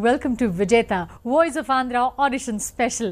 Welcome to Vijeta, Voice of Andhra Audition Special.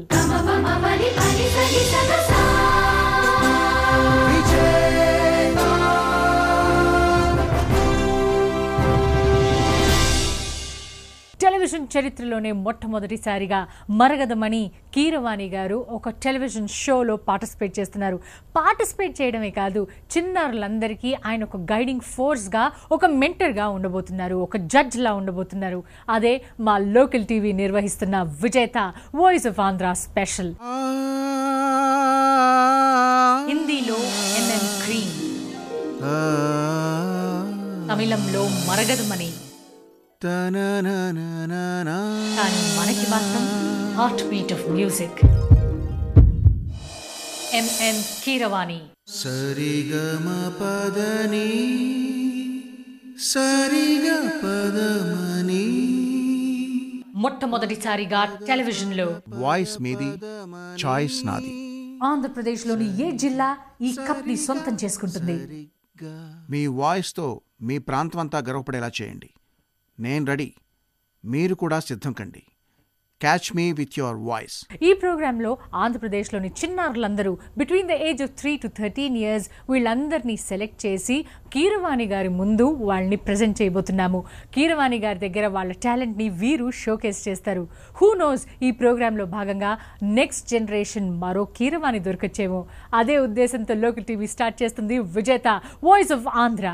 Television చరిత్రలోనే మొట్టమొదటిసారిగా మరగదమణి కీరవాణి గారు ఒక టెలివిజన్ షోలో పార్టిసిపేట్ చేస్తున్నారు. పార్టిసిపేట్ చేయడమే కాదు, చిన్నారులందరికీ ఆయన ఒక గైడింగ్ ఫోర్స్గా, ఒక మెంటర్గా ఉండబోతున్నారు, ఒక జడ్జ్లా ఉండబోతున్నారు. అదే మా లోకల్ టీవీ నిర్వహిస్తున్న Vijetha voice of Andhra special. హిందీలో ఎంఎం క్రీమ్, తమిళంలో మరగదమణి, కానీ మనకి మాత్రం heart beat of music MM Keeravani. సరిగమపదని సరిగపదమని మొట్టమొదటిసారిగా టెలివిజన్లో వాయిస్ మీది, చాయిస్ నాది. ఆంధ్రప్రదేశ్లోని ఏ జిల్లా ఈ కప్ ని సొంతం చేసుకుంటుంది? మీ వాయిస్తో మీ ప్రాంతం అంతా గర్వపడేలా చేయండి. నేను రెడీ, మీరు కూడా సిద్ధం కండి. Catch me with your voice. ఈ ప్రోగ్రాంలో ఆంధ్రప్రదేశ్లోని చిన్నారులందరూ between the age of 3 to 13 years వీళ్ళందరినీ సెలెక్ట్ చేసి కీరవాణి గారి ముందు వాళ్ళని ప్రజెంట్ చేయబోతున్నాము. కీరవాణి గారి దగ్గర వాళ్ళ టాలెంట్ని వీరు షోకేస్ చేస్తారు. హూ నోస్, ఈ ప్రోగ్రాంలో భాగంగా నెక్స్ట్ జనరేషన్ మరో కీరవాణి దొరకొచ్చేమో. అదే ఉద్దేశంతో లోకల్ టీవీ స్టార్ట్ చేస్తుంది విజేత వాయిస్ ఆఫ్ ఆంధ్ర.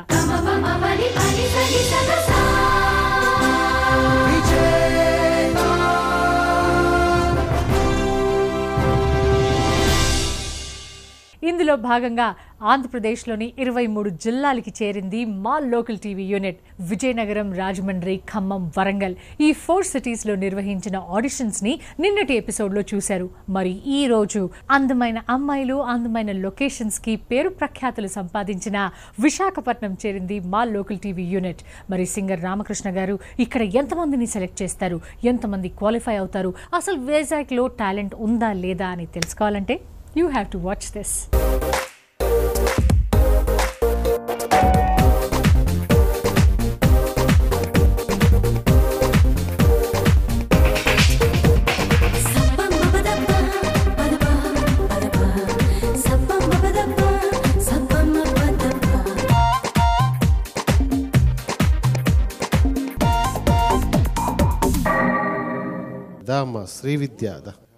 ఇందులో భాగంగా ఆంధ్రప్రదేశ్లోని 23 జిల్లాలకి చేరింది మా local TV unit. Vizianagaram, Rajahmundry, Khammam, Warangal ఈ 4 సిటీస్లో నిర్వహించిన ఆడిషన్స్ని నిన్నటి ఎపిసోడ్లో చూశారు. మరి ఈ రోజు అందమైన అమ్మాయిలు, అందమైన లొకేషన్స్కి పేరు ప్రఖ్యాతులు సంపాదించిన విశాఖపట్నం చేరింది మా లోకల్ టీవీ యూనిట్. మరి సింగర్ రామకృష్ణ గారు ఇక్కడ ఎంతమందిని సెలెక్ట్ చేస్తారు, ఎంతమంది క్వాలిఫై అవుతారు, అసలు వైజాగ్లో టాలెంట్ ఉందా లేదా అని తెలుసుకోవాలంటే you have to watch this. దామ్మా శ్రీవిద్య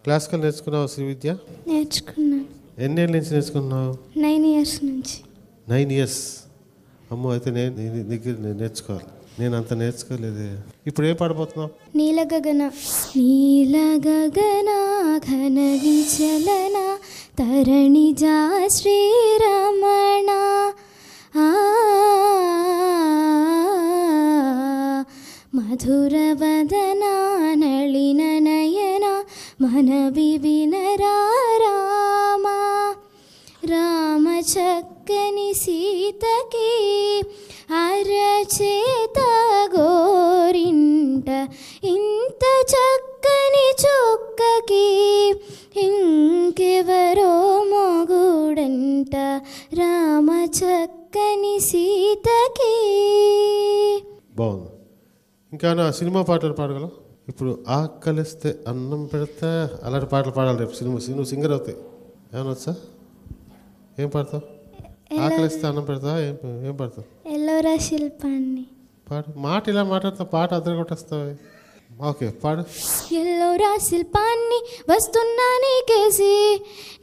క్లాసికల్ నేర్చుకున్నావు? శ్రీవిద్య నేర్చుకున్నాను. ఎన్నేళ్ళ నుంచి నేర్చుకున్నావు? 9 years నుంచి. 9 years. అమ్మో, అయితే నేను దగ్గర నేర్చుకోవాలి. నేను అంత నేర్చుకోలేదు. ఇప్పుడు ఏం పాడబోతున్నావు? నీలగగన నీలగగన ఘన విచలన తరణిజా శ్రీరమణ మధురవదన నళిన నయన మన వివినరామ రామ చక్కని సీతకి అరచేత గోరింట ఇంత చక్కని చొక్కకి ఇంకెవరో మొగుడంట రామ చక్కని సీతకి. బాగుంది. ఇంకా నా సినిమా పాటలు పాడగలవు? ఇప్పుడు ఆకలిస్తే అన్నం పెడతా అలాంటి పాటలు పాడాలి రేపు. నువ్వు సింగర్ అవుతాయి. ఏమన్నా వచ్చా? ఏం పాడతావు? ఆకలిస్తే అన్నం పెడతా ఏం పాడతావు? ఎల్లోరా శిల్పాన్ని పాడు. మాట ఇలా మాట్లాడుతావు, పాట అద్దరు కొట్టేస్తావు. ఓకే, పాడు. ఎల్లోరా శిల్పాన్ని వస్తున్నా నీకేసి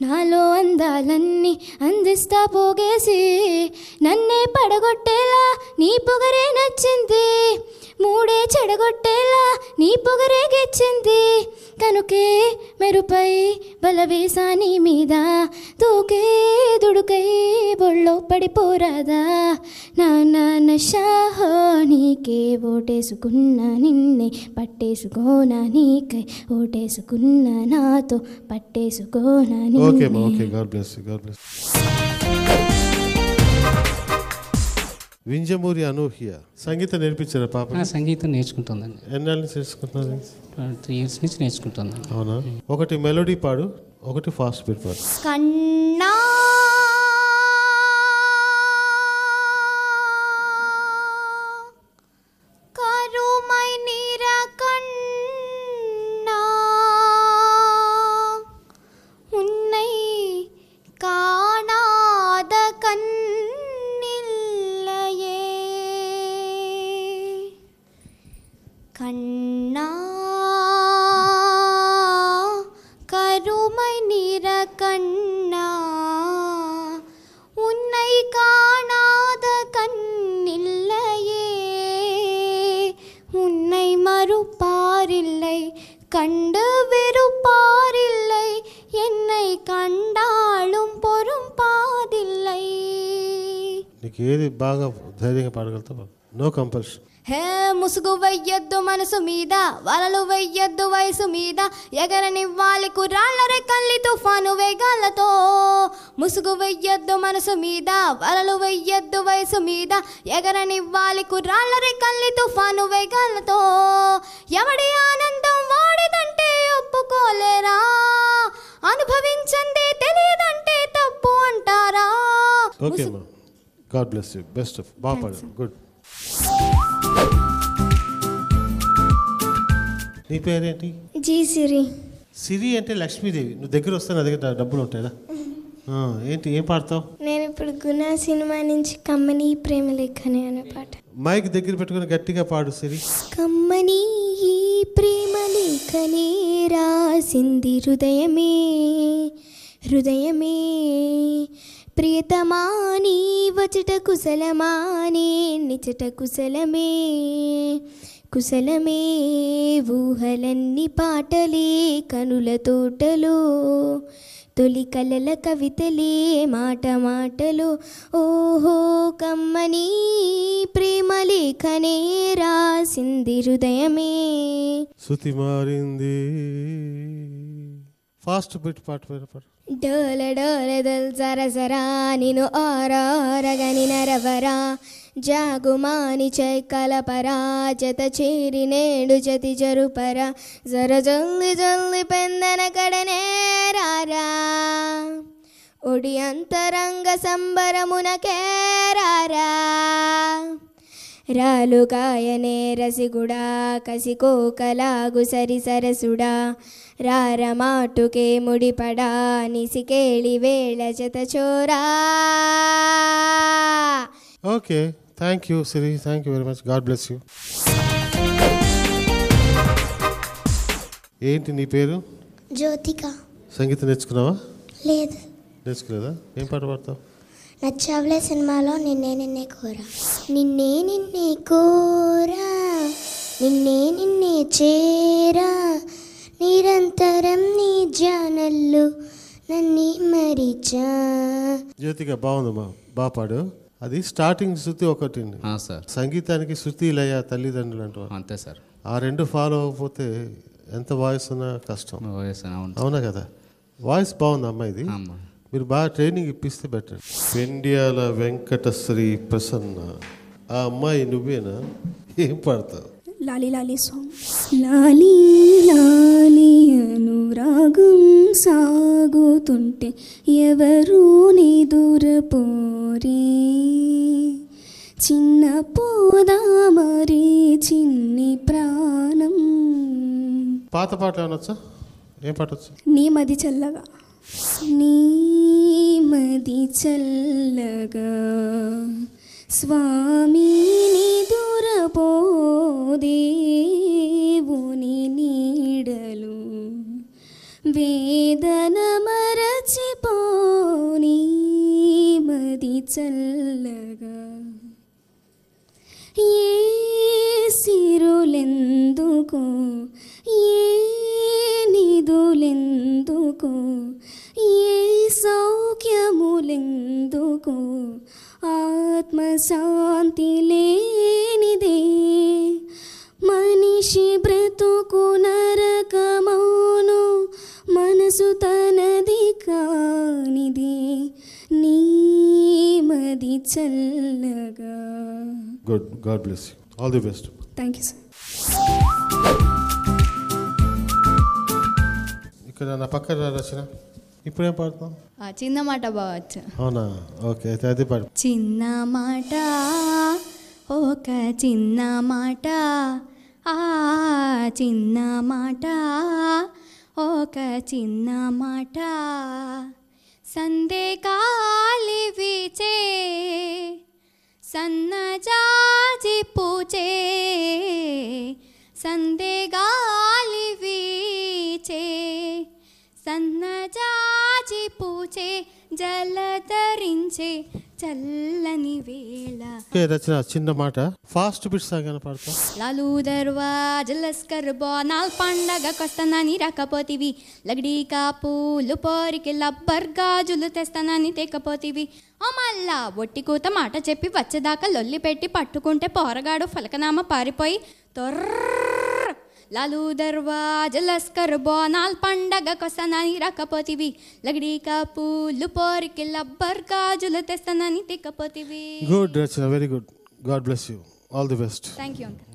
నాలో అందాలన్నీ అందిస్తా పోగేసి నన్నే పడగొట్టేలా నీ పొగరే నచ్చింది, మూడే చెడగొట్టేలా నీ పొగరే గెచ్చింది, కనుకే మెరుపై బలవేసా నీ మీద దూకే దుడుకై బొళ్ళో పడిపోరాదా నాన్న షాహో నీకే ఓటేసుకున్నా నిన్నే పట్టేసుకోనా నీకై ఓటేసుకున్నా నాతో పట్టేసుకోనా ఓకే నిన్నే. Okay, god bless you, god bless. Vinjamuri Anuhya సంగీతం నేర్పించారా పాప? సంగీతం నేర్చుకుంటుందండి. ఎన్నాళ్ళ నుంచి నేర్చుకుంటున్నారు? 3 years నుంచి నేర్చుకుంటుందండి. అవునా? ఒకటి మెలోడీ పాడు, ఒకటి ఫాస్ట్ బీట్ పాడు. కన్నా కరుమై నిర కన్నా கண்டு விருப்பாரில்லை என்னை கண்டாலும் பொறும் பாதில்லை. నీకు ఏది బాగా ధైర్యంగా పాడగలుగుతావు? No compulsion. హే ముసుగు వెయ్యొద్దు మనసు మీద, వలలు వెయ్యొద్దు వయసు మీద, ఎగరనివ్వాలి కుర్రాళ్ళ రెక్కల్లి తుఫాను వేగాలతో. ముసుగు వెయ్యొద్దు మనసు మీద, వలలు వెయ్యొద్దు వయసు మీద, ఎగరనివ్వాలి కుర్రాళ్ళ రెక్కల్లి తుఫాను వేగాలతో. ఎవడి ఆనందం వాడిదంటే ఒప్పుకోలేరా, అనుభవించందే తెలియదంటే తప్పు అంటారా. ఓకే మా, God bless you, best of, బాగా పాడు, గుడ్. నీ పేరేంటి? జీ సిరి. సిరి అంటే లక్ష్మీదేవి. నువ్వు దగ్గర వస్తే నా దగ్గర డబ్బులు ఉంటాయా? ఏంటి, ఏం పాడతావు? నేను ఇప్పుడు గుణ సినిమా నుంచి కమ్మని ప్రేమ లేఖని అనే పాట. మైక్ దగ్గర పెట్టుకుని గట్టిగా పాడు సిరి. కమ్మని ప్రేమ లేఖనే రాసింది హృదయమే, హృదయమే ప్రియతమా నీ వచట కుశలమానే, నిచట కుశలమే, కుశలమే ఊహలన్నీ పాటలే కనుల తోటలో, తొలి కలల కవితలే మాట మాటలు. ఓహో కమ్మని ప్రేమ లేఖనే రాసింది హృదయమే. శృతి మారింది. ఫాస్ట్ బిట్ పాట పాడు. డోల డోల దల్ జర జరా నిను ఆరారగని నరవరా, జాగుమాని చై కలపరా, జత చేరి నేడు జతి జరుపరా, జర జల్ది జల్ది పెందన కడనేరారా, ఒడి అంతరంగ సంబరమునకేరారా. రాలుగాయనే రసిగుడా కసికోకలాగు సరి సరసుడా, రారమాటుకే ముడిపడా నిసికేళి వేళ జత చోరా. Okay, thank you Siri, thank you very much, god bless you. ఏంటి నీ పేరు? జ్యోతిక. సంగీతం నేర్చుకున్నావా? లేదు. నేర్చుకోలేదా? ఏం పాట పాడతావు? నచ్చావులే సినిమాలో నిన్నే నిన్నే కోరా, నిన్నే నిన్నే కోరా, నిన్నే నిన్నే చేరా, నిరంతరం నీ జానల్లు నన్ను మరిచా. జ్యోతిక బాగుందమ్మా, బాగా పాడు. అది స్టార్టింగ్ శృతి ఒకటి. సార్, సంగీతానికి శృతి లయ తల్లిదండ్రులు అంటారు. అంతే సార్. ఆ రెండు ఫాలో అవ్వకపోతే ఎంత వాయిస్ ఉన్నా కష్టం. అవును. అవునా కదా? వాయిస్ బాగుంది అమ్మాయిది. అమ్మా, మీరు బాగా ట్రైనింగ్ ఇప్పిస్తే బెటర్. పెండ్యాల వెంకటశ్రీ ప్రసన్న, ఆ అమ్మాయి నువ్వేనా? ఏం పాడతావు? లాలి లాలి సాంగ్. లాలి లాలి అనురాగం సాగుతుంటే ఎవరు నిదురపోరే, చిన్న పోదా మరి చిన్ని ప్రాణం. పాత పాట అనొచ్చా? ఏం పాట వచ్చు? నీ మది చల్లగా, నీ మది చల్లగా స్వామి నిదురపోదేవుని నీడలు, వేదన మరచిపోని మది చల్లగా. ఏ సిరులెందుకో, ఏ నిదులెందుకో, ఏ సౌఖ్యములెందుకో, ఆత్మశాంతి లేనిదే మనిషి బ్రతుకు నరకమౌను, మనసు తనది కానిదే నీ మది చల్లగా. Good, god bless you, all the best. Thank you sir. ఇక్కడ నా పక్కన రచన, ఇప్పుడేం పాడుతాం? చిన్న మాట బావచ్చు. అవునా? ఓకే, అయితే అది పాడు. చిన్న మాట, ఒక చిన్న మాట, ఆ చిన్న మాట, ఒక చిన్న మాట, సందే గాలి వీచే సన్నజాజి పూచే, సందే గాలి వీచే సన్నజాజి పూచే, జలధరించే చల్లని వేళ. ఓకే రచన, చిన్న మాట ఫాస్ట్ బిట్ సాగానే పాడతా. లాలు దర్వాజ లస్కర్ బోనాల్ పండగకొస్తానని రాకపోతివి, లగడీకా పూలు పోరికి లబ్బర్ గాజులు తెస్తానని తెకపోతివి. ఓ మళ్ళా ఒట్టి కూత మాట చెప్పి వచ్చేదాకా లొల్లి పెట్టి పట్టుకుంటే పోరగాడు ఫలకనామ పారిపోయి తొర్ర. లాలు దర్వాజ లస్కర్ బోనాల్ పండగకొస్తానని రాకపోతివి, లగడీకా పూలు పోరికి లబ్బర్ గాజులు తెస్తానని తెకపోతివి. Good Rachana, very good. God bless you. All the best. Thank you uncle.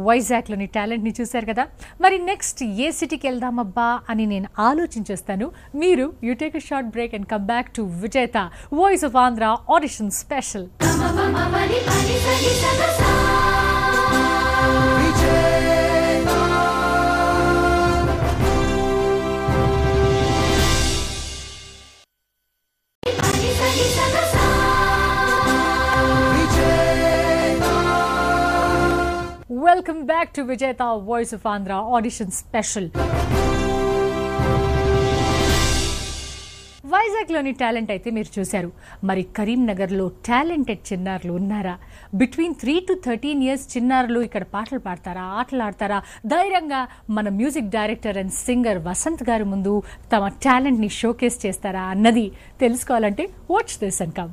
వైజాగ్లోని టాలెంట్ని చూశారు కదా. మరి నెక్స్ట్ ఏ సిటీకి వెళ్దామబ్బా అని నేను ఆలోచించేస్తాను. మీరు you take a short break and come back to Vijetha voice of Andhra audition special. Welcome back to Vijayata Voice of Andhra Audition Special. వైజాగ్లోని టాలెంట్ అయితే మీరు చూశారు. మరి కరీంనగర్లో టాలెంటెడ్ చిన్నారులు ఉన్నారా? బిట్వీన్ 3 to 13 years చిన్నారులు ఇక్కడ పాటలు పాడతారా, ఆటలు ఆడతారా? ధైర్యంగా మన music director and singer Vasanth గారి ముందు తమ టాలెంట్ని షోకేస్ చేస్తారా అన్నది తెలుసుకోవాలంటే వాచ్ దిస్ అండ్ కమ్.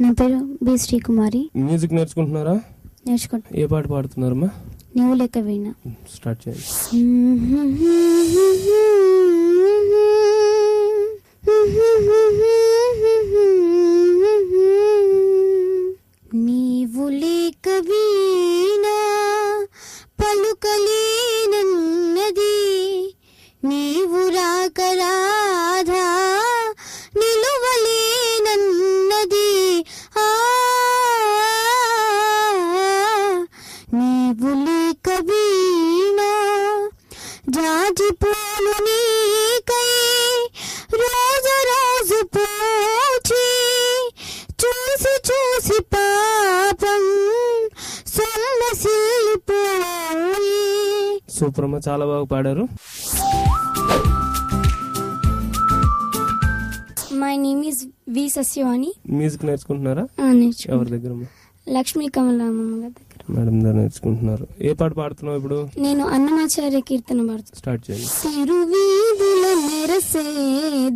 నా పేరు బి శ్రీకుమారి. మ్యూజిక్ నేర్చుకుంటున్నారా? నేర్చుకుంటా. ఏ పాట పాడుతున్నారమ్మా? నువ్వు లెక్క వీణ. స్టార్ట్ చేయండి. నీవు లేక వీణ పలుకలేనన్నది, నీవు రాక రాధా నిలువలేనన్నది. నీవు లేక వీణ జాజి పూలు నీకై రోజు రోజు పోచి, చూసి చూసి పాపం సొమ్మసిల్లిపోయి. సూపర్ అమ్మా, చాలా బాగా పాడారు. My name is V Sasyavani. Music నేర్చుకుంటున్నారా? ఎవరి దగ్గర? లక్ష్మీ కమలమ్మ దగ్గర. మేడం దగ్గర నేర్చుకుంటున్నారు. ఏ పాట పాడుతున్నావు ఇప్పుడు? నేను అన్నమాచార్య కీర్తన పాడుతున్నాను. స్టార్ట్ చేయండి. తిరువీధుల మెరసే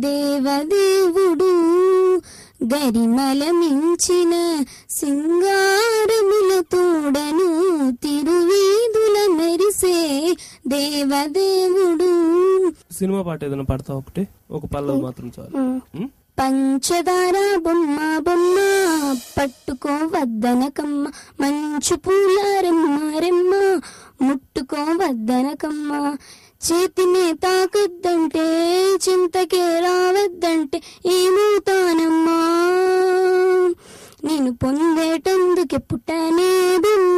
దేవదేవుడు, గరిమల మించిన సింగారముల తోడను. తిరువీధుల మెరిసే దేవదేవుడు. సినిమా పాట ఏదైనా పాడతావు? ఒకటి, ఒక పల్లవి మాత్రం చాలు. పంచదార బొమ్మ బొమ్మ పట్టుకోవద్దనకమ్మ, మంచు పూల రెమ్మ రెమ్మ ముట్టుకోవద్దనకమ్మ. చేతినే తాకద్దంటే చింతకే రావద్దంటే ఏమవుతానమ్మా, నేను పొందేటందుకే పుట్టానే బొమ్మ.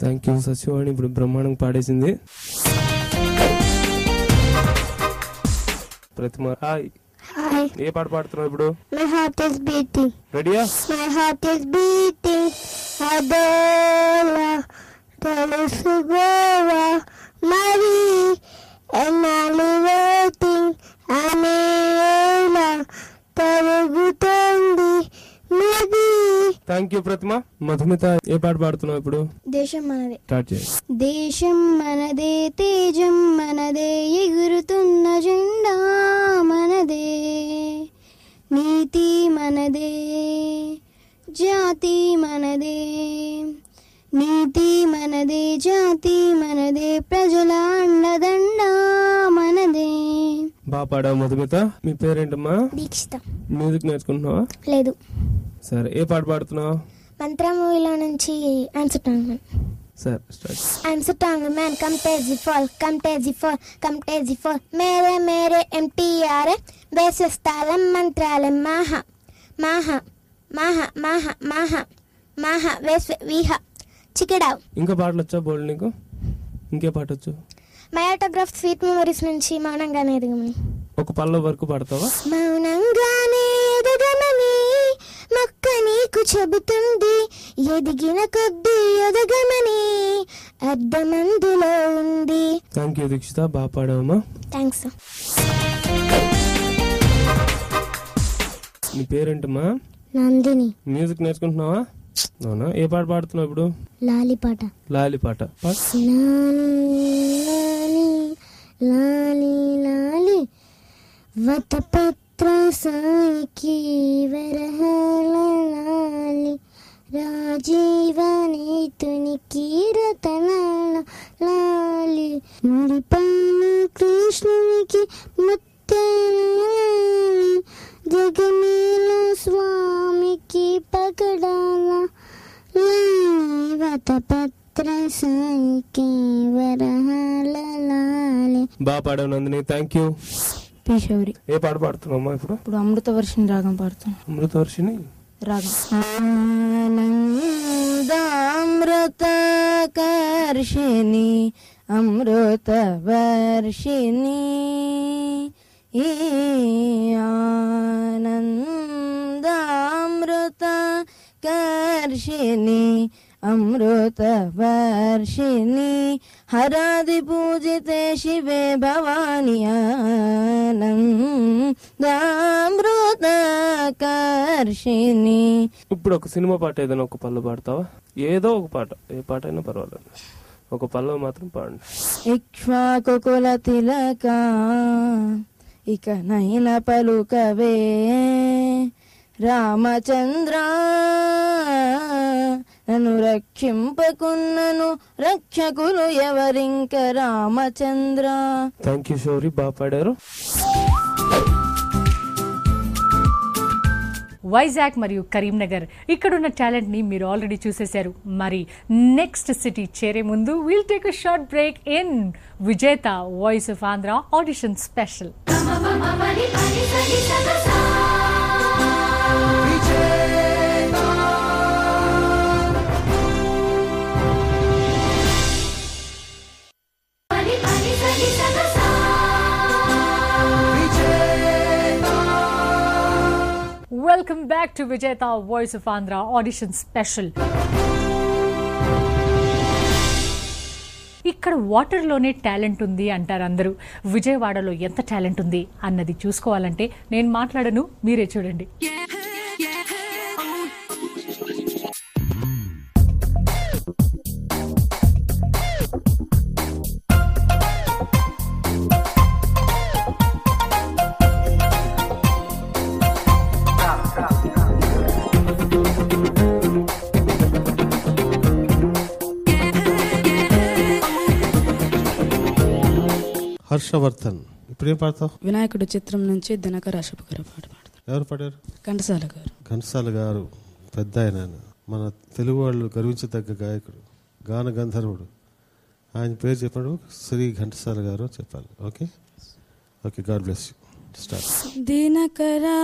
థ్యాంక్ యూ సస్యవాణి, ఇప్పుడు బ్రహ్మాండంగా పాడేసింది. ప్రతిమ హాయ్. ఏ పాట పాడుతున్నావు ఇప్పుడు? My heart is beating. రెడీయా? My heart is beating. Adela, తెలుసుకోవా మరి ఎన్నాళ్ళు waiting. అనేలా తరుగుతోంది నది. థ్యాంక్ యూ ప్రతిమ. మధుమిత, ఏ పాట పాడుతున్నావు ఇప్పుడు? దేశం మనదే. స్టార్ట్ చేయండి. దేశం మనదే, తేజం మనదే, ఎగురుతున్న జెండా మనదే, నీతి మనదే, జాతి మనదే, నీతి మనదే, జాతి మనదే, ప్రజల అండదండ మనదే. బాగా పాడావు మధుమిత. మీ పేరేంటమ్మా? దీక్షిత. మ్యూజిక్ నేర్చుకుంటున్నావా? లేదు. సరే, ఏ పాట పాడుతున్నావు? మంత్ర మూవీలో నుంచి ఆన్సర్ టాంగ్. సరే స్టార్ట్. ఆన్సర్ టాంగ్ మ్యాన్ కమ్ టేజీ ఫాల్, కమ్ టేజీ ఫాల్, కమ్ టేజీ ఫాల్. మేరే మేరే MTR వేసేస్తాలం మంత్రాలే. మాహ మాహ మాహ మాహ మాహ మాహ వేస్ విహ చికెడావ్. ఇంకా పాటలు వచ్చా బోల్డ్ నీకు? ఇంకే పాట వచ్చు? మై ఆటోగ్రాఫ్ స్వీట్ మెమరీస్ నుంచి మౌనంగానే ఎదగమని. ఒక పల్లవి వరకు పాడతావా? మౌనంగానే ఎదగమని మొక్క నీకు చెబుతుంది, ఎదిగిన కొద్దీ ఎదగమని అర్థమందులో ఉంది. థ్యాంక్ యూ దీక్షిత, బాగా పాడావమ్మా. థ్యాంక్స్. నీ పేరేంటమ్మా? నందిని. మ్యూజిక్ నేర్చుకుంటున్నావా? అవునా? ఏ పాట పాడుతున్నావు ఇప్పుడు? లాలి పాట. లాలి పాట పాడు. లాలి లాలి లాలి వతపత్ర సాయికి వరహాల లాలి రాజీవని తునికి రతనాల లాలి ముడిపాల కృష్ణునికి ముత్యాల జగమేల స్వామికి పగడాల వతపత్ర సాయికి వరహాల లాలి. బాగా పాడావు నందిని, థ్యాంక్ యూ. పీశౌరి. ఏ పాట పాడుతున్నావు ఇప్పుడు? ఇప్పుడు అమృతవర్షిణి రాగం పాడుతున్నాను. అమృతవర్షిణి రాగం. ఆనందామృతకర్షిణి అమృతవర్షిణి ఆనందామృతకర్షిణి అమృతవర్షిణి హరాది పూజితే శివే భవాని ఆనందామృతకర్షిణి. ఇప్పుడు ఒక సినిమా పాట ఏదైనా ఒక పల్లవి పాడతావా? ఏదో ఒక పాట, ఏ పాట అయినా పర్వాలేదు, ఒక పల్లవి మాత్రం పాడండి. ఇక్ష్వాకుకుల తిలక ఇక నైన పలుకవే రామచంద్ర నన్ను రక్షింపకున్నను రక్షకులు ఎవరింక రామచంద్ర. థ్యాంక్ యూ శౌరి, బాగా పాడారు. వైజాగ్ మరియు కరీంనగర్ ఇక్కడున్న టాలెంట్ ని మీరు ఆల్రెడీ చూసేశారు. మరి నెక్స్ట్ సిటీ చేరే ముందు will take a short break in Vijetha voice of Andhra audition special. Welcome back to Vijetha voice of Andhra audition special. ఇక్కడ వాటర్లోనే టాలెంట్ ఉంది అంటారు అందరూ. విజయవాడలో ఎంత టాలెంట్ ఉంది అన్నది చూసుకోవాలంటే నేను మాట్లాడను, మీరే చూడండి. హర్షవర్ధన్. ఇప్పుడు ఏం పాడతావు? వినాయకుడు చిత్రం నుంచి దినకర అశుభకర పాట పాడతాను. ఎవరు పాడారు? ఘంటసాల గారు. ఘంటసాల గారు పెద్ద ఆయన, మన తెలుగు వాళ్ళు గర్వించదగ్గ గాయకుడు, గాన గంధర్వుడు. ఆయన పేరు చెప్పాడు శ్రీ ఘంటసాల గారు చెప్పాలి. Okay okay, god bless you. Start. దినకరా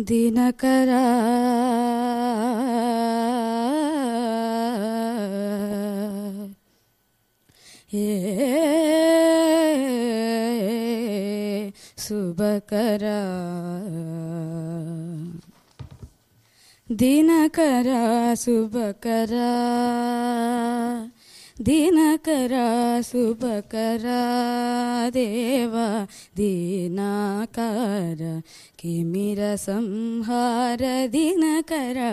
దినకరా శుభకరా దినకరా శుభకరా దినకరా శుభకరా దేవా దినకర కిమిర సంహార దినకరా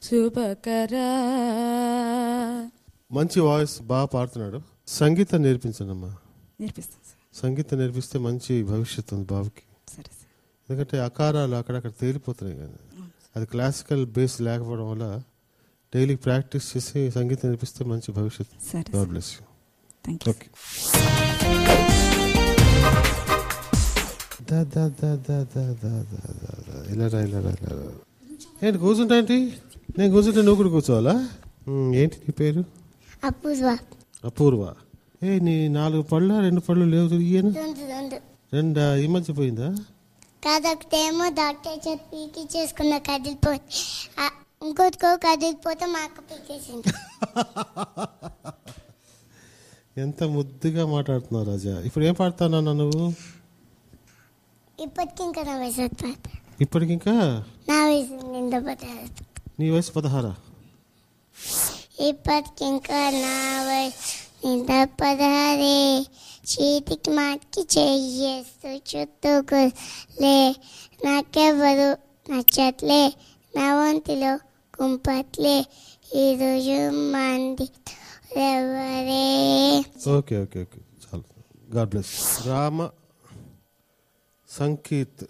శుభకరా. మంచి వాయిస్, బాగా పాడుతున్నాడు. సంగీతం నేర్పించండి అమ్మా. నేర్పిస్తాను సార్. సంగీతం నేర్పిస్తే మంచి భవిష్యత్తు ఉంది బాబుకి. సరే సార్. ఎందుకంటే అకారాలు అక్కడక్కడ తేలిపోతున్నాయి కానీ అది క్లాసికల్ బేస్ లేకపోవడం వల్ల డైలీ ప్రాక్టీస్ చేసి సంగీతం నేర్పిస్తే మంచి భవిష్యత్తు. సరే. God bless you. Thank you. Okay. ఇలా ఏంటి కూర్చుంటా ఏంటి? నేను కూర్చుంటే నువ్వు కూడా కూర్చోవాలా? ఏంటి నీ పేరు? అపూర్వ. అపూర్వ. నీ 4 పళ్ళు 2 పళ్ళు లేవు. ఈయన 2 ఈ మధ్య పోయిందా? అదొకటేమో డాక్టర్ చేతి పీకి చేసుకున్న కదిలిపోతే, ఇంకోటికో కదిలిపోతే మా అక్క పీకేసింది. ఎంత ముద్దుగా మాట్లాడుతున్నావు రాజా. ఇప్పుడు ఏం పాడుతావు నువ్వు? ఇప్పటికి ఇంకా నా వయసు ఇప్పటికింకా నా వయసు నిండా 16. నీ వయసు 16? ఇప్పటికింకా నా వయసు నిండా 16. చీటికి మాటికి చేస్తూ చుట్టూలే, నాకెవరు నచ్చట్లే, నా వంతిలో కుంపట్లే, ఈరోజు మంది ఎవరే. ఓకే ఓకే ఓకే చాలు. God bless. రామ సంకీర్త్,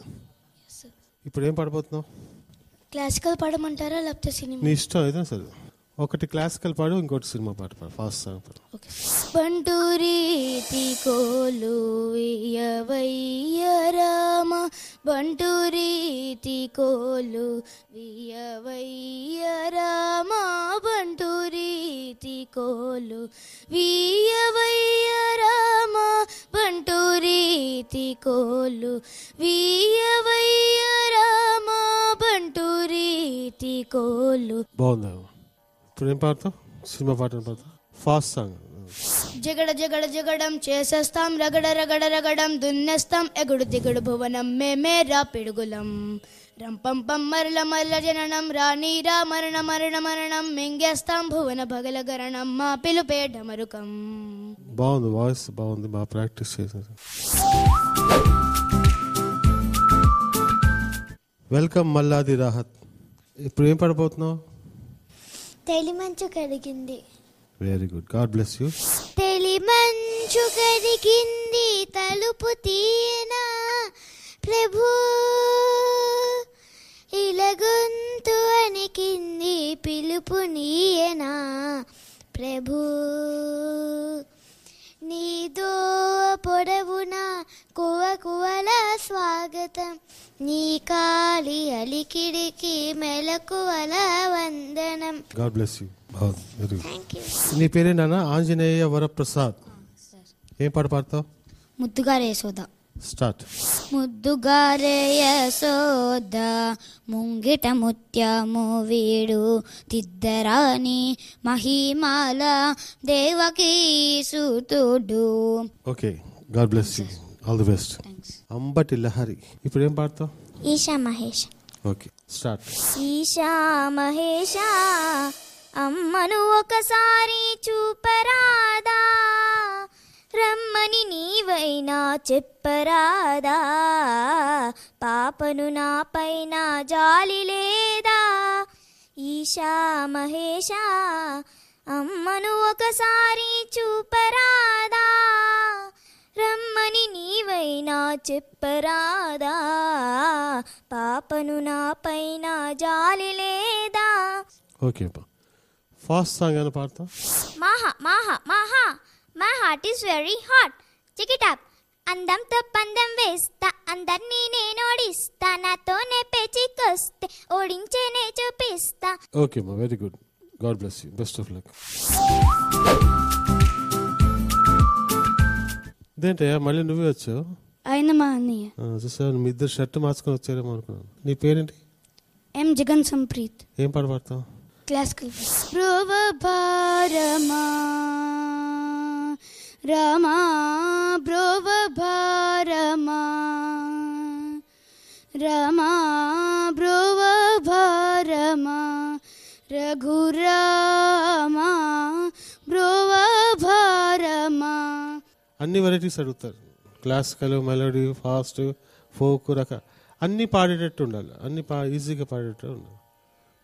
ఇప్పుడు ఏం పాడబోతున్నావు? క్లాసికల్ పాడమంటారా లేకపోతే సినిమా? నీ ఇష్టం ఏదైనా సరే. ఒకటి క్లాసికల్ పాడు, ఇంకోటి సినిమా పాట పాడు, ఫాస్ట్ సాంగ్ పాడు. బంటూరీతి కోలు వియవయ్య రామ, బంటూరీతి కోలు వియవయ్య రామ, బంటూరీతి కోలు వియవయ్య రామ, బంటూరీతి కోలు వియవయ్య రామ, బంటూరీతి కోలు. బాగుందా? ఇప్పుడు ఏం పాడతావు? సినిమా పాట పాడతావు, ఫాస్ట్ సాంగ్. జగడ జగడ జగడం చేసేస్తాం, రగడ రగడ రగడం దున్నేస్తాం, ఎగుడు దిగుడు భువనం మేమేరా పిడుగులం, రంపం పం మరల మరల జననం, రాణీరా మరణ మరణ మరణం, మింగేస్తాం భువన భగల గరణం, మా పిలుపే డమరుకం. బాగుంది, వాయిస్ బాగుంది, బాగా ప్రాక్టీస్ చేశారు. వెల్కమ్ మల్లాది రాహత్. ఇప్పుడు ఏం పడబోతున్నావు? తెలిమంచు కరిగింది. Very good, god bless you. తెలిమంచు కరిగింది, తలుపు తీయనా ప్రభు, ఇలగొంతు అణికింది, పిలుపు నీయనా ప్రభు, నీదో పొడవున కువ కువల స్వాగతం, నీ కాలి అలికిడికి మెలకువల వందనం. God bless you. Very good. నీ పేరేనా? ఆంజనేయ వరప్రసాద్. ఏం పాట పాడతావు? ముద్దుగారే యశోద. స్టార్ట్. ముద్దుగారే యశోద, ముంగిట ముత్యము వీడు, తిద్దరాని మహిమాల దేవకీ సుతుడు. Okay, god bless you, all the best. Ambati Lahari, ఇప్పుడు ఏం పాడతావు? ఈశా మహేష్. Okay, start. ఈశా మహేష, అమ్మను ఒకసారి చూపరాదా, రమ్మని నీవైనా చెప్పరాదా, పాపను నా పైన జాలి లేదా, ఈశా మహేష, అమ్మను ఒకసారి చూపరాదా, రమ్మని నీవైనా చెప్పరాదా, పాపను నా పైన జాలి లేదా. ఓకే, ఫాస్ట్ సాంగ్ అని పాడతా. మాహా మాహా మాహా, my heart is very hot, check it up, అందంతో పందెం వేస్తా, అందరినీ నేను ఓడిస్తా, నాతోనే పేచికొస్తే ఓడించేనే చూపిస్తా. ఓకే మా, very good, god bless you, best of luck. ఇదేంటయ్యా మళ్ళీ నువ్వే వచ్చావు? ఆయన మా అన్నయ్య. చూసావు, మీ ఇద్దరు షర్ట్ మార్చుకొని వచ్చారేమో అనుకున్నాను. నీ పేరేంటి? ఎం జగన్ సంప్రీత్. ఏం పాట పాడతావు? క్లాసికల్. బ్రోవ భారమా రామా, బ్రోవ భారమా రామా, బ్రోవ భారమా, రఘురామా బ్రోవ భారమా. అన్ని వెరైటీస్ అడుగుతారు, క్లాసికల్, మెలోడీ, ఫాస్ట్, ఫోక్, అన్నీ పాడేటట్టు ఉండాలి, అన్ని ఈజీగా పాడేటట్టు ఉండాలి.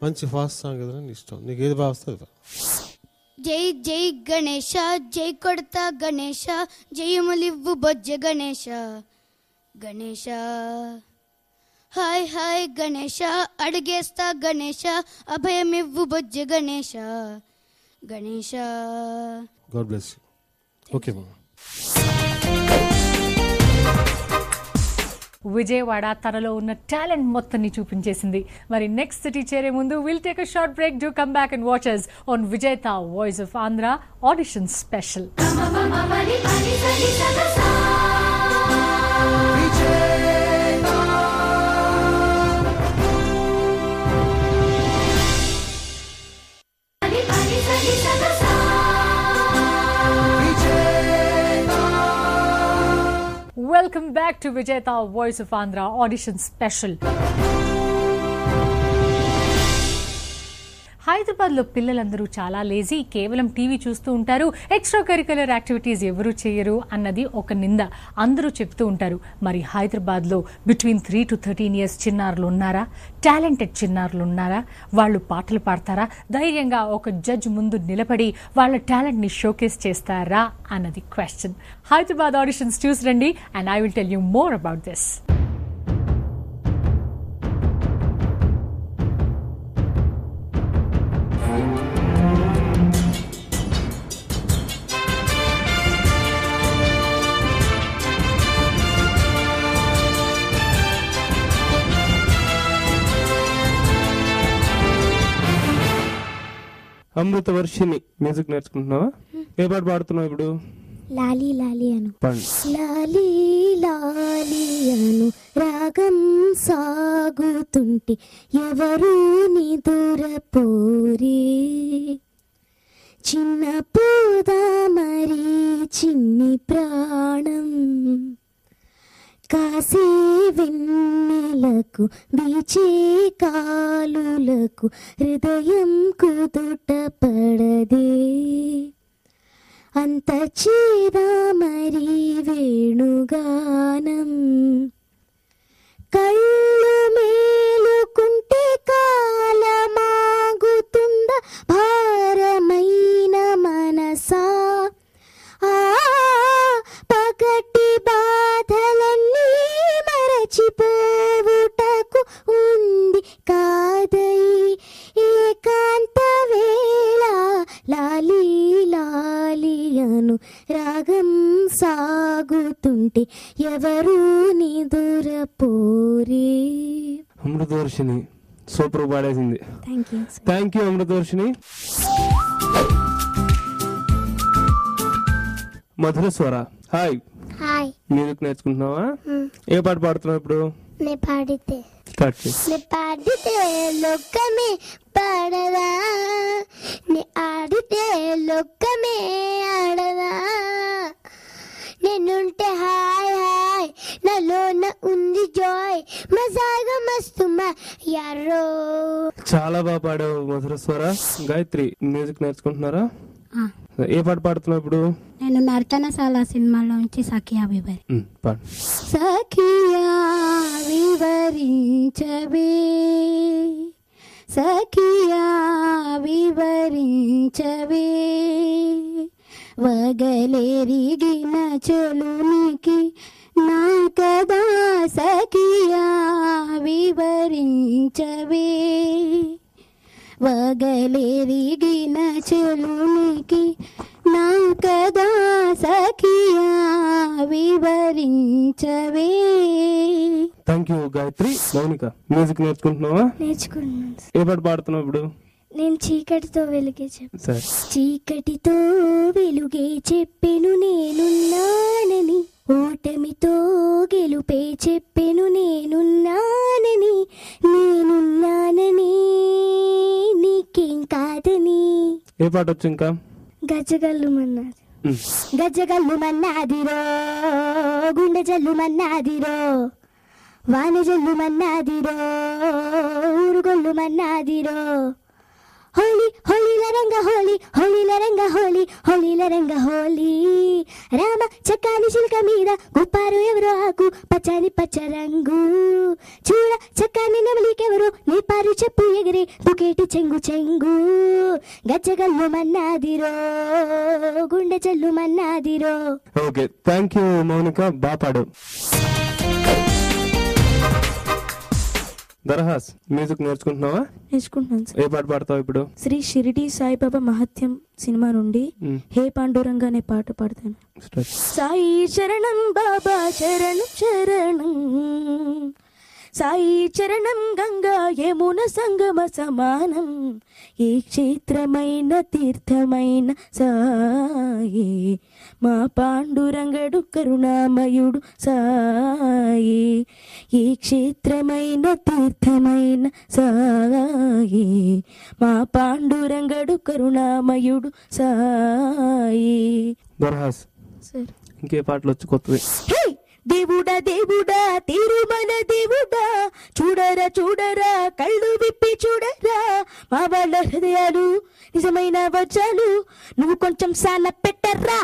మంచి ఫాస్ట్ సాంగ్ కదా, నీ ఇష్టం, నీకు ఏది బాగా వస్తుంది. జై జై గణేశ, జై కొడతా గణేశ, జయములివ్వు బొజ్జ గణేశ, గణేశ హాయ్ హాయ్ గణేశ, అడిగేస్తా గణేశ, అభయమివ్వు బొజ్జ Ganesha, Ganesha. God bless you. Okay మా. విజయవాడ తనలో ఉన్న టాలెంట్ మొత్తాన్ని చూపించేసింది. మరి నెక్స్ట్ సిటీ చేరే ముందు will take a short break. Do come back and watch us on విజేత voice of Andhra audition special. విజేత welcome back to Vijayata Voice of Andhra Audition Special. హైదరాబాద్లో పిల్లలందరూ చాలా లేజీ, కేవలం టీవీ చూస్తూ ఉంటారు, ఎక్స్ట్రా కరిక్యులర్ యాక్టివిటీస్ ఎవరూ చేయరు అన్నది ఒక నింద అందరూ చెప్తూ ఉంటారు. మరి హైదరాబాద్లో బిట్వీన్ 3 to 13 years చిన్నారులు ఉన్నారా? టాలెంటెడ్ చిన్నారులు ఉన్నారా? వాళ్ళు పాటలు పాడతారా? ధైర్యంగా ఒక జడ్జ్ ముందు నిలబడి వాళ్ళ టాలెంట్ని షోకేస్ చేస్తారా అన్నది క్వశ్చన్. హైదరాబాద్ ఆడిషన్స్ చూసి రండి and I will tell you more about this. Amruthavarshini music నేర్చుకుంటున్నావా? ఏ పాట పాడుతున్నావు ఇప్పుడు? లాలి లాలి అను. పాడు. లాలి లాలి అను రాగం సాగుతుంటే ఎవరు నిదురపోరే, చిన్న పూదా మరి చిన్ని ప్రాణం, కాసే వెన్నెలకు వీచే కాలులకు హృదయం కుదుట పడదే, అంత చేదా మరి వేణుగానం, కళ్ళు మేలుకుంటే కాలమాగుతుందా భారమైన మనసా, పగటి బాధలన్నీ మరచిపోవుటకు ఉంది కాదై ఏకాంత వేళ, లాలి లాలి అను రాగం సాగుతుంటే ఎవరు నిదురపోరే. అమృతవర్షిని సూపర్ పాడేసింది. Thank you Amruthavarshini. Madhura Swara, hi. Hi. Music నేర్చుకుంటున్నావా? ఏ పాట పాడుతున్నావు ఇప్పుడు? నే పాడితే లోకమే పడదా, నే ఆడితే లోకమే ఆడదా, నేనుంటే హాయ్ హాయ్ నాలోన ఉంది జాయ్, మజాగా మస్తు యారో. చాలా బాగా పాడావు మధుర స్వర. గాయత్రి మ్యూజిక్ నేర్చుకుంటున్నారా? ఏ పాట పాడుతున్నావు ఇప్పుడు? నేను నర్తనశాల సినిమాలోంచి సఖియా వివరి. పాడు. సఖియా వివరించవే, సఖియా వివరించవే, వగలెరిగిన చెలునికి నా కదా, సఖియా వివరించవే, వగలెరిగిన చెలునికి నా కదా, సఖియా వివరించవే. Thank you Gayatri. Mounika music నేర్చుకుంటున్నావా? నేర్చుకున్నాను. ఏ పాట పాడుతున్నావు ఇప్పుడు? నేను చీకటితో వెలుగే సరే. చీకటితో వెలుగే చెప్పెను నేనున్నానని, ఓటమితో గెలుపే చెప్పెను నేనున్నానని, నేనున్నానని నీకేం కాదని. ఏ పాట వచ్చు ఇంకా? గజగల్లు మన్నాది, గజగల్లు మన్నాదిరో, గుండె జల్లు మన్నాదిరో, వాన జల్లు మన్నాదిరో, ఊరుగొల్లు మన్నాదిరో, హోలీ హోలీల రంగ హోలీ, హోలీల రంగ హోలీ, హోలీల రంగ హోలీ, రామ చక్కాని చిలుక మీద గుప్పారు ఎవరో ఆకు, పచ్చని పచ్చ రంగు చూడ చక్కాని నెమలికెవరు నిపారు చెప్పు ఎగిరి బుకేటి చెంగు చెంగు, గజ్జగల్లు మన్నాదిరో, గుండె జల్లు మన్నాదిరో. ఓకే, థ్యాంక్ యూ మౌనిక, బాగా పాడు. దరహాస్ మ్యూజిక్ నేర్చుకుంటున్నావా? నేర్చుకుంటున్నాను. ఏ పాట పాడతావు ఇప్పుడు? శ్రీ షిరిడి సాయిబాబా మహత్యం సినిమా నుండి హే పాండురంగా అనే పాట పాడతాను. సాయి శరణం బాబా శరణం శరణం, సాయి చరణం గంగా యమున సంగమ సమానం, ఏ క్షేత్రమైన తీర్థమైన సాయి, మా పాండురంగడు కరుణామయుడు సాయి, ఏ క్షేత్రమైన తీర్థమైన సాయి, మా పాండురంగడు కరుణామయుడు సాయి. దర్హాస్ ఇంకే పాటలు వచ్చి కొత్తవి? దేవుడ దేవుడా తిరుమల దేవుడా, చూడరా చూడరా కళ్ళు విప్పి చూడరా, మా వాళ్ళ హృదయాలు నిజమైన వజ్రాలు, నువ్వు కొంచెం సాన పెట్టరా.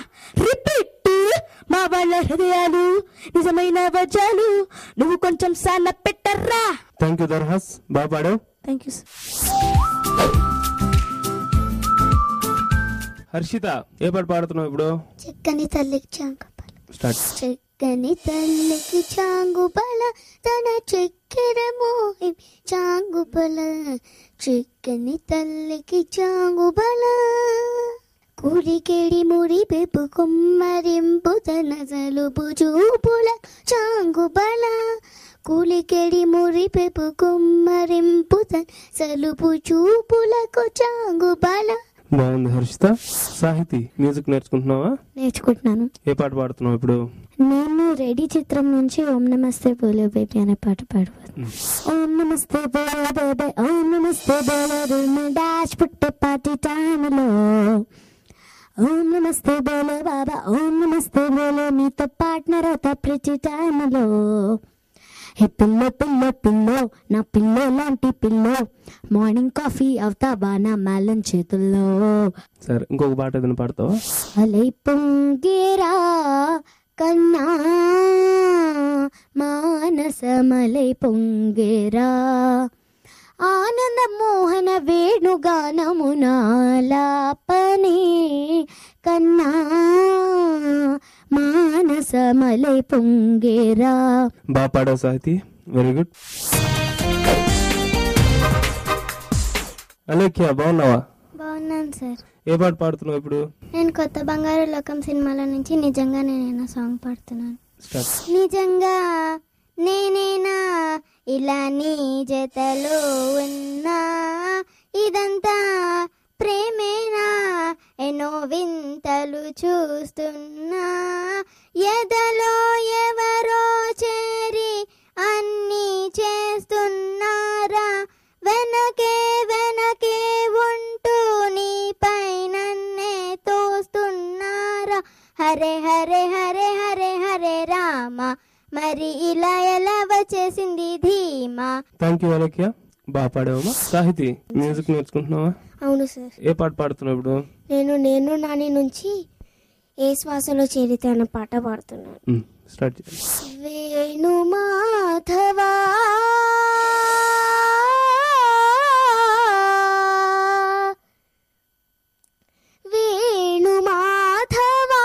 రిపీట్. మా వాళ్ళ హృదయాలు నిజమైన వజ్రాలు, నువ్వు కొంచెం సాన పెట్టరా. థ్యాంక్ యూ దర్హాస్, బాగా పాడావు. Thank you sir. హర్షిత, ఏ పాట పాడుతున్నావు ఇప్పుడు? చిక్కని తల్లికి చాంగుబల. స్టార్ట్. చిక్కని తల్లికి చాంగుబల, తన చక్కెర మోహి చాంగుబల, చిక్కని తల్లికి చాంగుబల, కూడికేడి ముడి పెపు కుమ్మరింపు తన జలుబు చూపుల చాంగుబల, కూలికేడి మురి పెపు కుమ్మరింపు తన జలుబు చూపులకు చాంగుబల. బాగుంది హర్షిత. సాహితి, మ్యూజిక్ నేర్చుకుంటున్నావా? నేర్చుకుంటున్నాను. ఏ పాట పాడుతున్నావు ఇప్పుడు? నేను రెడీ చిత్రం నుంచి ఓం నమస్తే బోలో బేబీ అనే పాట పాడబోతున్నాను. ఓం నమస్తే బోలో బేబీ, ఓం నమస్తే బోలో రూమ్ డాష్ పుట్టే పార్టీ టైంలో, ఓం నమస్తే బోలో బాబా, ఓం నమస్తే బోలో మీతో పార్ట్నర్ అవుతా ప్రతి టైంలో. హే పిల్లో పిల్లో పిల్లో, నా పిల్లో లాంటి పిల్లో, మార్నింగ్ కాఫీ అవుతావా నా మేళం చేతుల్లో. సరే, ఇంకొక పాట ఏదైనా పాడతావా? అలై పొంగేరా కన్నా మానసమలై పొంగేరా, ఆనంద మోహన వేణుగానమునాలాపనే కన్నా మానసమలై పొంగేరా. బాగా పాడావు సాహితి, వెరీ గుడ్. అలేఖ్య, బాగున్నావా? బాగున్నాను సార్. ఏ పాట పాడుతున్నావు ఇప్పుడు? నేను కొత్త బంగారు లోకం సినిమాల నుంచి నిజంగా నేనేనా సాంగ్ పాడుతున్నాను. స్టార్ట్. నిజంగా నేనేనా ఇలా నీ జతలో ఉన్నా, ఇదంతా ప్రేమేనా ఎన్నో వింతలు చూస్తున్నా, ఎదలో ఎవరో చేరి అన్నీ చేస్తున్నారా, వెనకే వెనకే ఉంటూ నీ పైనన్నే తోస్తున్నారా, హరే హరే హరే హరే హరే రామ, మరి ఇలా ఎలా వచ్చేసింది ధీమా. థ్యాంక్ యూ అలేఖ్య, బాగా పాడావమ్మా. సాహితి, మ్యూజిక్ నేర్చుకుంటున్నావా? అవును సార్. ఏ పాట పాడుతున్నావు ఇప్పుడు? నేను నాని నుంచి ఏ శ్వాసలో చేరితే అన్న పాట పాడుతున్నాను. స్టార్ట్. వేణు మాధవా వేణు మాధవా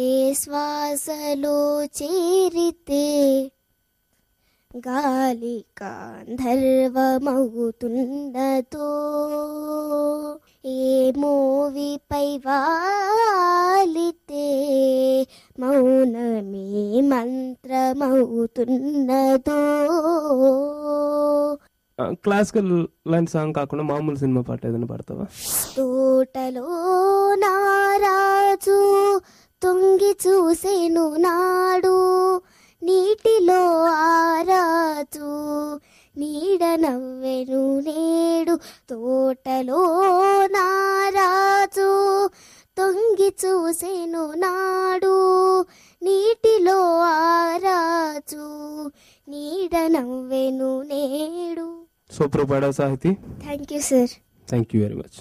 ఏ శ్వాసలో చేరితే గాలి గాంధర్వమవుతున్నదో, ఏ మోవిపై వాలితే మౌనమే మంత్రమవుతున్నదో. క్లాసికల్ లైన్ సాంగ్ కాకుండా మామూలు సినిమా పాట ఏదైనా పాడతావా? తోటలో నారాజు తొంగి చూసేను నాడు, నీటిలో ఆరాజు నీడ నవ్వెను నేడు, తోటలో నారాజు తొంగి చూసేను నాడు, నీటిలో ఆరాజు నీడ నవ్వెను నేడు. సూపర్ పాడావు Sahithi. Thank you sir. Thank you very much.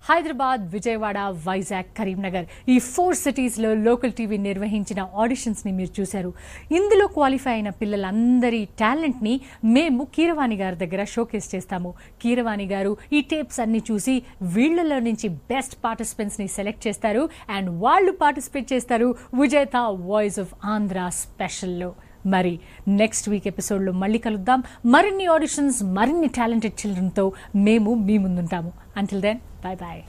Hyderabad, Vijayawada, Vizag, Karimnagar ఈ 4 సిటీస్లో లోకల్ టీవీ నిర్వహించిన ఆడిషన్స్ని మీరు చూశారు. ఇందులో క్వాలిఫై అయిన పిల్లలందరి టాలెంట్ని మేము కీరవాణి గారి దగ్గర షోకేస్ చేస్తాము. కీరవాణి గారు ఈ టేప్స్ అన్ని చూసి వీళ్ళలో నుంచి బెస్ట్ పార్టిసిపెంట్స్ని సెలెక్ట్ చేస్తారు అండ్ వాళ్ళు పార్టిసిపేట్ చేస్తారు విజేత వాయిస్ ఆఫ్ ఆంధ్ర స్పెషల్లో. మరి నెక్స్ట్ వీక్ ఎపిసోడ్లో మళ్ళీ కలుద్దాం. మరిన్ని ఆడిషన్స్, మరిన్ని టాలెంటెడ్ చిల్డ్రన్తో మేము మీ ముందుంటాము. Until then, bye bye.